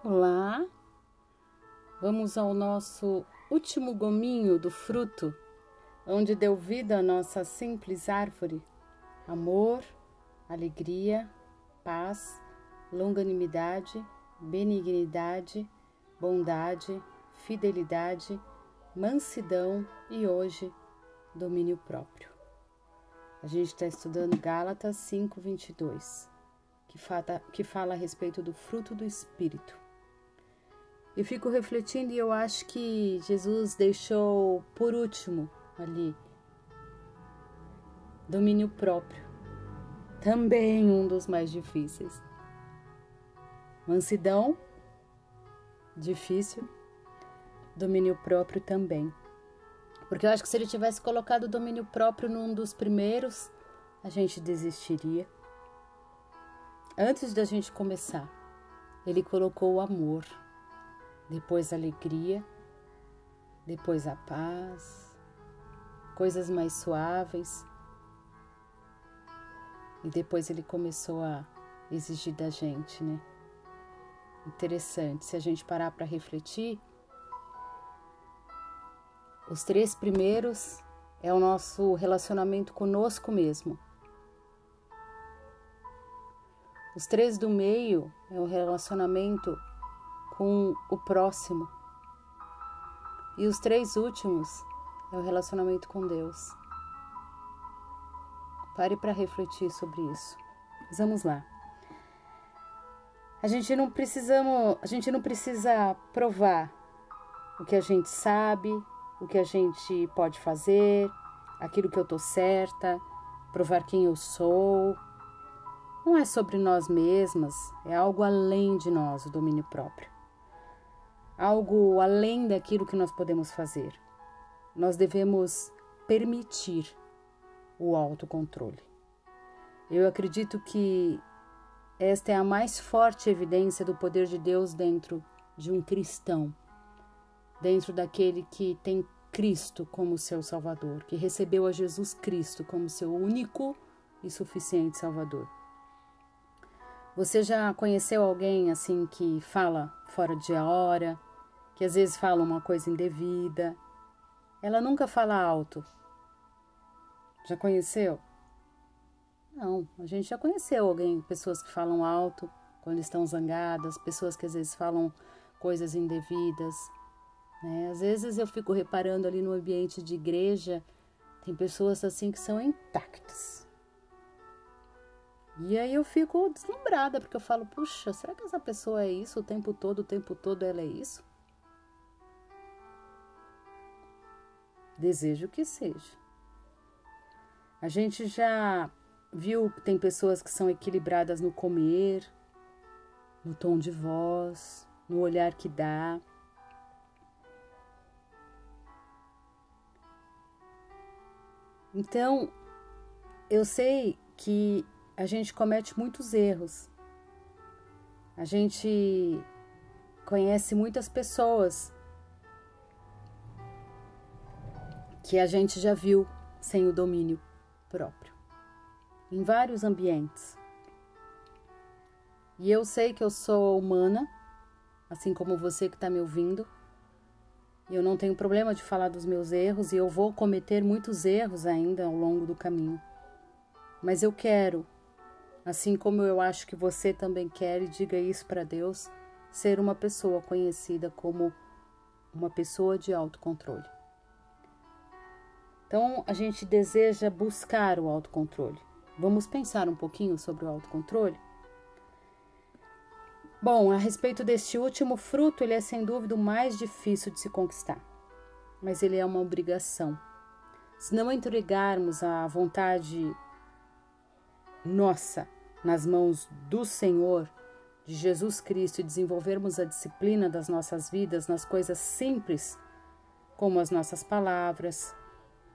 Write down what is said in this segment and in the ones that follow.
Olá, vamos ao nosso último gominho do fruto, onde deu vida a nossa simples árvore. Amor, alegria, paz, longanimidade, benignidade, bondade, fidelidade, mansidão e hoje, domínio próprio. A gente está estudando Gálatas 5:22, que fala a respeito do fruto do Espírito. Eu fico refletindo e eu acho que Jesus deixou por último ali domínio próprio, também um dos mais difíceis. Mansidão, difícil, domínio próprio também. Porque eu acho que se ele tivesse colocado o domínio próprio num dos primeiros, a gente desistiria. Antes da gente começar, ele colocou o amor, depois a alegria, depois a paz, coisas mais suaves. E depois ele começou a exigir da gente, né? Interessante, se a gente parar para refletir, os 3 primeiros é o nosso relacionamento conosco mesmo. Os 3 do meio é o relacionamento com o próximo. E os 3 últimos é o relacionamento com Deus. Pare para refletir sobre isso. Mas vamos lá. A gente não precisa provar o que a gente sabe, o que a gente pode fazer, aquilo que eu tô certa, provar quem eu sou. Não é sobre nós mesmas, é algo além de nós, o domínio próprio. Algo além daquilo que nós podemos fazer. Nós devemos permitir o autocontrole. Eu acredito que esta é a mais forte evidência do poder de Deus dentro de um cristão, dentro daquele que tem Cristo como seu Salvador, que recebeu a Jesus Cristo como seu único e suficiente Salvador. Você já conheceu alguém assim que fala fora de hora, que às vezes fala uma coisa indevida? Ela nunca fala alto. Já conheceu? Não, a gente já conheceu pessoas que falam alto quando estão zangadas, pessoas que às vezes falam coisas indevidas, né? Às vezes eu fico reparando ali no ambiente de igreja, tem pessoas assim que são intactas. E aí eu fico deslumbrada, porque eu falo, puxa, será que essa pessoa é isso o tempo todo ela é isso? Desejo que seja. A gente já viu que tem pessoas que são equilibradas no comer, no tom de voz, no olhar que dá. Então, eu sei que a gente comete muitos erros. A gente conhece muitas pessoas que a gente já viu sem o domínio próprio, em vários ambientes. E eu sei que eu sou humana, assim como você que está me ouvindo. E eu não tenho problema de falar dos meus erros, e eu vou cometer muitos erros ainda ao longo do caminho. Mas eu quero, assim como eu acho que você também quer, e diga isso para Deus, ser uma pessoa conhecida como uma pessoa de autocontrole. Então, a gente deseja buscar o autocontrole. Vamos pensar um pouquinho sobre o autocontrole? Bom, a respeito deste último fruto, ele é sem dúvida o mais difícil de se conquistar. Mas ele é uma obrigação. Se não entregarmos a vontade nossa nas mãos do Senhor, de Jesus Cristo, e desenvolvermos a disciplina das nossas vidas nas coisas simples, como as nossas palavras,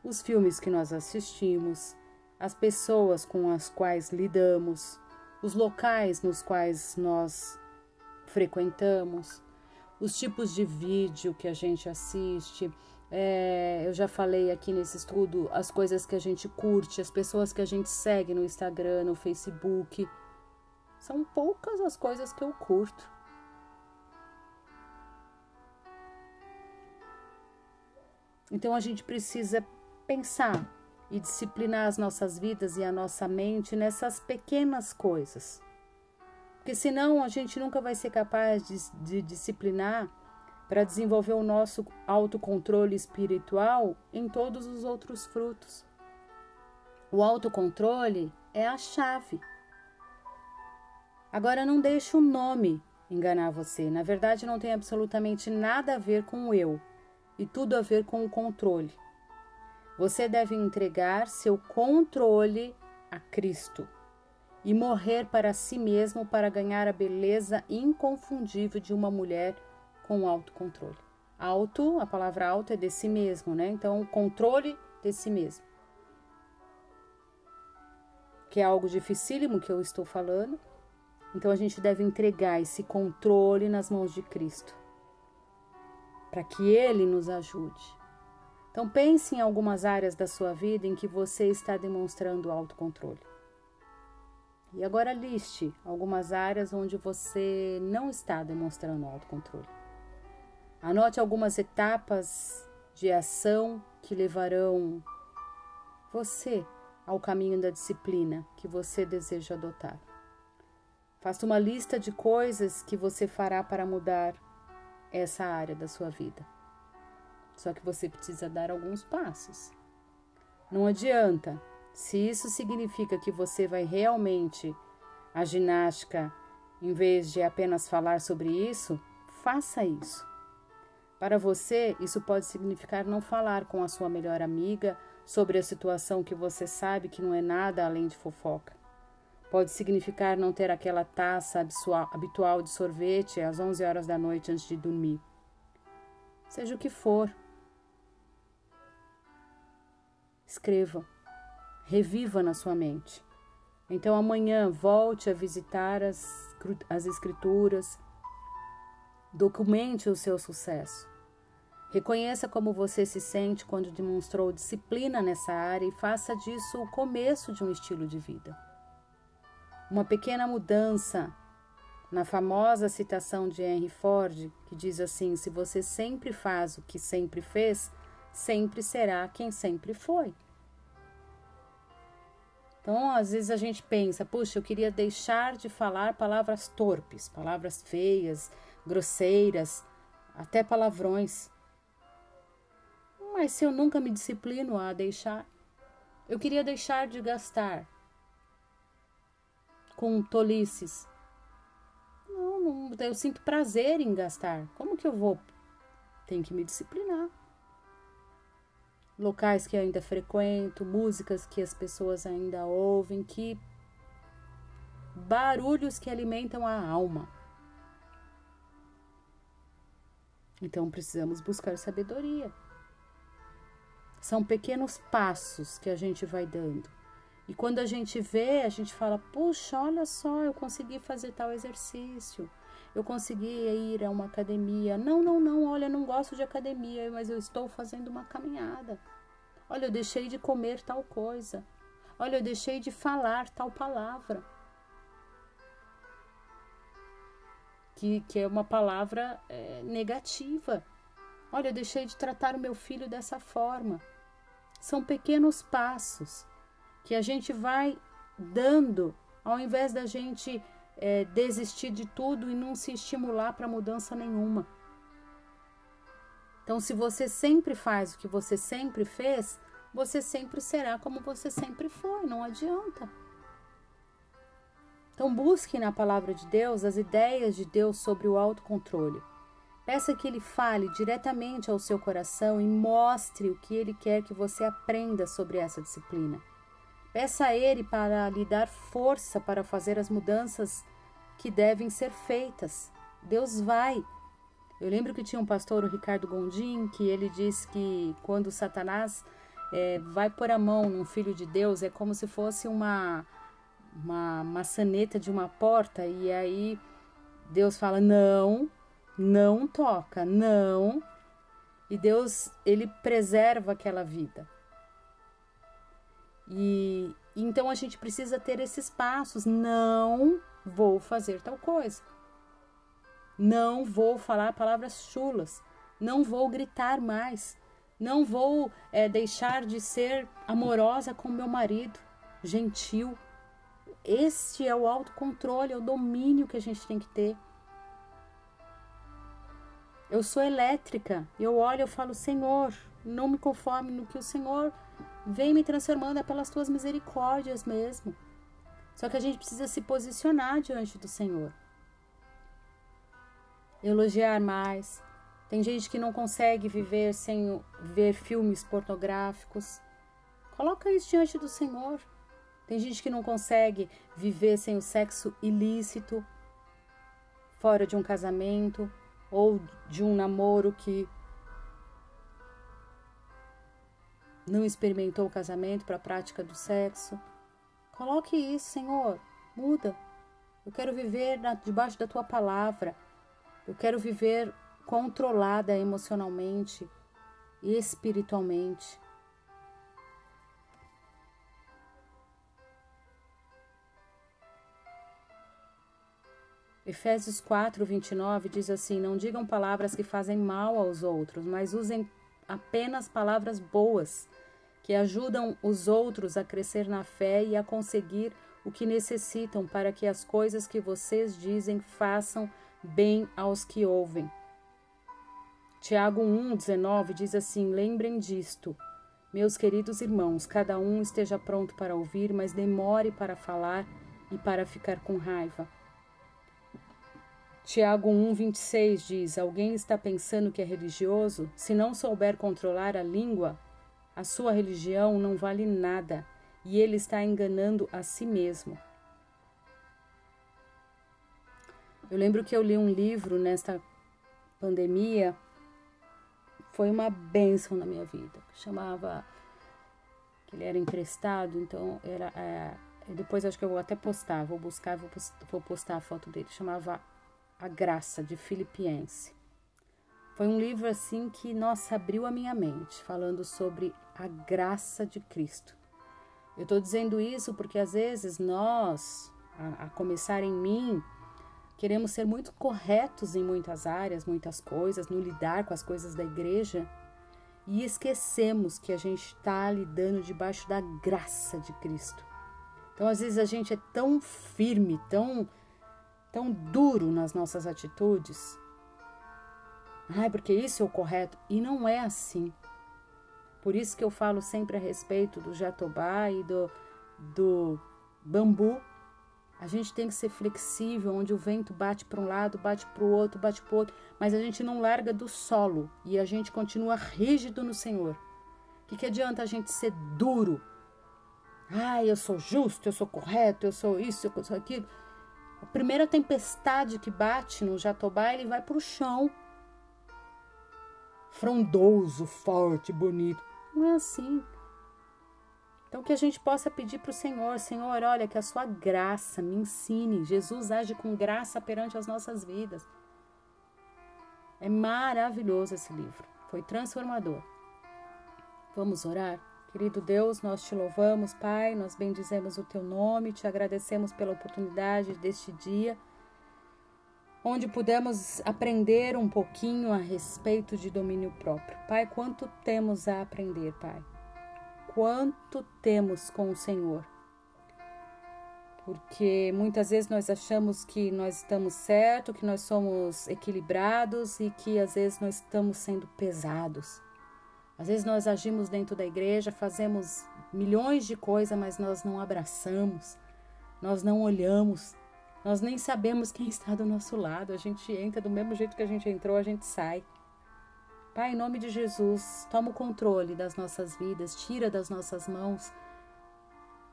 os filmes que nós assistimos, as pessoas com as quais lidamos, os locais nos quais nós frequentamos, os tipos de vídeo que a gente assiste. Eu já falei aqui nesse estudo as coisas que a gente curte, as pessoas que a gente segue no Instagram, no Facebook. São poucas as coisas que eu curto. Então a gente precisa pensar e disciplinar as nossas vidas e a nossa mente nessas pequenas coisas. Porque senão a gente nunca vai ser capaz de disciplinar para desenvolver o nosso autocontrole espiritual em todos os outros frutos. O autocontrole é a chave. Agora não deixe o nome enganar você. Na verdade não tem absolutamente nada a ver com o eu e tudo a ver com o controle. Você deve entregar seu controle a Cristo e morrer para si mesmo para ganhar a beleza inconfundível de uma mulher com autocontrole. A palavra auto é de si mesmo, né? Então, controle de si mesmo. Que é algo dificílimo que eu estou falando. Então, a gente deve entregar esse controle nas mãos de Cristo, para que Ele nos ajude. Então, pense em algumas áreas da sua vida em que você está demonstrando autocontrole. E agora liste algumas áreas onde você não está demonstrando autocontrole. Anote algumas etapas de ação que levarão você ao caminho da disciplina que você deseja adotar. Faça uma lista de coisas que você fará para mudar essa área da sua vida. Só que você precisa dar alguns passos. Não adianta. Se isso significa que você vai realmente a ginástica, em vez de apenas falar sobre isso, faça isso. Para você, isso pode significar não falar com a sua melhor amiga sobre a situação que você sabe que não é nada além de fofoca. Pode significar não ter aquela taça habitual de sorvete às 11 horas da noite antes de dormir. Seja o que for. Escreva. Reviva na sua mente. Então amanhã volte a visitar as escrituras. Documente o seu sucesso. Reconheça como você se sente quando demonstrou disciplina nessa área e faça disso o começo de um estilo de vida. Uma pequena mudança na famosa citação de Henry Ford, que diz assim: se você sempre faz o que sempre fez, sempre será quem sempre foi. Então, às vezes a gente pensa, puxa, eu queria deixar de falar palavras torpes, palavras feias, grosseiras, até palavrões. Mas se eu nunca me disciplino a deixar, eu queria deixar de gastar com tolices. Não, eu sinto prazer em gastar. Como que eu vou? Tenho que me disciplinar. Locais que eu ainda frequento, músicas que as pessoas ainda ouvem, barulhos que alimentam a alma. Então precisamos buscar sabedoria. São pequenos passos que a gente vai dando. E quando a gente vê, a gente fala, puxa, olha só, eu consegui fazer tal exercício. Eu consegui ir a uma academia. Não, olha, eu não gosto de academia, mas eu estou fazendo uma caminhada. Olha, eu deixei de comer tal coisa. Olha, eu deixei de falar tal palavra. Que é uma palavra negativa. Olha, eu deixei de tratar o meu filho dessa forma. São pequenos passos que a gente vai dando, ao invés da gente desistir de tudo e não se estimular para mudança nenhuma. Então, se você sempre faz o que você sempre fez, você sempre será como você sempre foi, não adianta. Então, busque na palavra de Deus as ideias de Deus sobre o autocontrole. Peça que Ele fale diretamente ao seu coração e mostre o que Ele quer que você aprenda sobre essa disciplina. Peça a Ele para lhe dar força para fazer as mudanças que devem ser feitas. Deus vai. Eu lembro que tinha um pastor, o Ricardo Gondim, que ele disse que quando Satanás vai pôr a mão num filho de Deus, é como se fosse uma maçaneta de uma porta, e aí Deus fala, não toca, não. E Deus, Ele preserva aquela vida. E então a gente precisa ter esses passos. Não vou fazer tal coisa. Não vou falar palavras chulas. Não vou gritar mais. Não vou deixar de ser amorosa com meu marido, gentil. Este é o autocontrole, é o domínio que a gente tem que ter. Eu sou elétrica, eu olho e falo, Senhor, não me conforme no que o Senhor vem me transformando, é pelas tuas misericórdias mesmo. Só que a gente precisa se posicionar diante do Senhor. Elogiar mais. Tem gente que não consegue viver sem ver filmes pornográficos. Coloca isso diante do Senhor. Tem gente que não consegue viver sem o sexo ilícito, fora de um casamento ou de um namoro que não experimentou o casamento para a prática do sexo. Coloque isso, Senhor, muda. Eu quero viver debaixo da tua palavra. Eu quero viver controlada emocionalmente e espiritualmente. Efésios 4, 29 diz assim, não digam palavras que fazem mal aos outros, mas usem apenas palavras boas, que ajudam os outros a crescer na fé e a conseguir o que necessitam para que as coisas que vocês dizem façam bem aos que ouvem. Tiago 1, 19 diz assim, lembrem disto, meus queridos irmãos, cada um esteja pronto para ouvir, mas demore para falar e para ficar com raiva. Tiago 1, 26 diz, alguém está pensando que é religioso? Se não souber controlar a língua, a sua religião não vale nada e ele está enganando a si mesmo. Eu lembro que eu li um livro nesta pandemia, foi uma bênção na minha vida, chamava, que ele era emprestado, então depois acho que eu vou até postar, vou postar a foto dele, chamava A Graça, de Filipense. Foi um livro assim que, nossa, abriu a minha mente, falando sobre a graça de Cristo. Eu estou dizendo isso porque às vezes nós, a começar em mim, queremos ser muito corretos em muitas áreas, muitas coisas, no lidar com as coisas da igreja e esquecemos que a gente está lidando debaixo da graça de Cristo. Então, às vezes a gente é tão firme, tão duro nas nossas atitudes. Porque isso é o correto. E não é assim. Por isso que eu falo sempre a respeito do jatobá e do bambu. A gente tem que ser flexível, onde o vento bate para um lado, bate para o outro, mas a gente não larga do solo e a gente continua rígido no Senhor. O que adianta a gente ser duro? Eu sou justo, eu sou correto, eu sou isso, eu sou aquilo. A primeira tempestade que bate no jatobá, ele vai para o chão. Frondoso, forte, bonito. Não é assim. Então, que a gente possa pedir para o Senhor, Senhor, olha, que a sua graça me ensine. Jesus age com graça perante as nossas vidas. É maravilhoso esse livro. Foi transformador. Vamos orar? Querido Deus, nós te louvamos, Pai, nós bendizemos o teu nome, te agradecemos pela oportunidade deste dia, onde pudemos aprender um pouquinho a respeito de domínio próprio. Pai, quanto temos a aprender, Pai? Quanto temos com o Senhor? Porque muitas vezes nós achamos que nós estamos certos, que nós somos equilibrados e que às vezes nós estamos sendo pesados. Às vezes nós agimos dentro da igreja, fazemos milhões de coisas, mas nós não abraçamos, nós não olhamos, nós nem sabemos quem está do nosso lado. A gente entra do mesmo jeito que a gente entrou, a gente sai. Pai, em nome de Jesus, toma o controle das nossas vidas, tira das nossas mãos,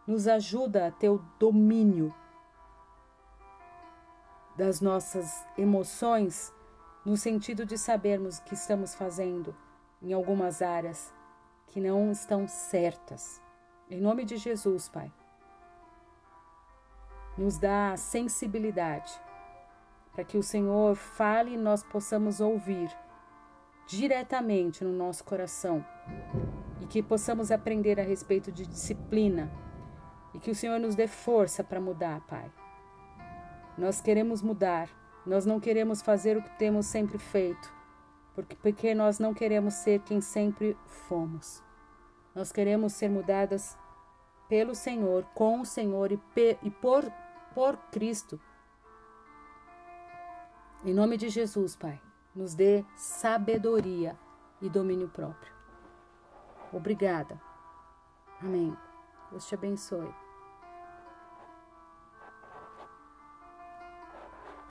nos ajuda a ter o domínio das nossas emoções, no sentido de sabermos que estamos fazendo em algumas áreas que não estão certas. Em nome de Jesus, Pai, nos dá sensibilidade para que o Senhor fale e nós possamos ouvir diretamente no nosso coração e que possamos aprender a respeito de disciplina e que o Senhor nos dê força para mudar, Pai. Nós queremos mudar, nós não queremos fazer o que temos sempre feito, porque nós não queremos ser quem sempre fomos. Nós queremos ser mudadas pelo Senhor, com o Senhor e por Cristo. Em nome de Jesus, Pai, nos dê sabedoria e domínio próprio. Obrigada. Amém. Deus te abençoe.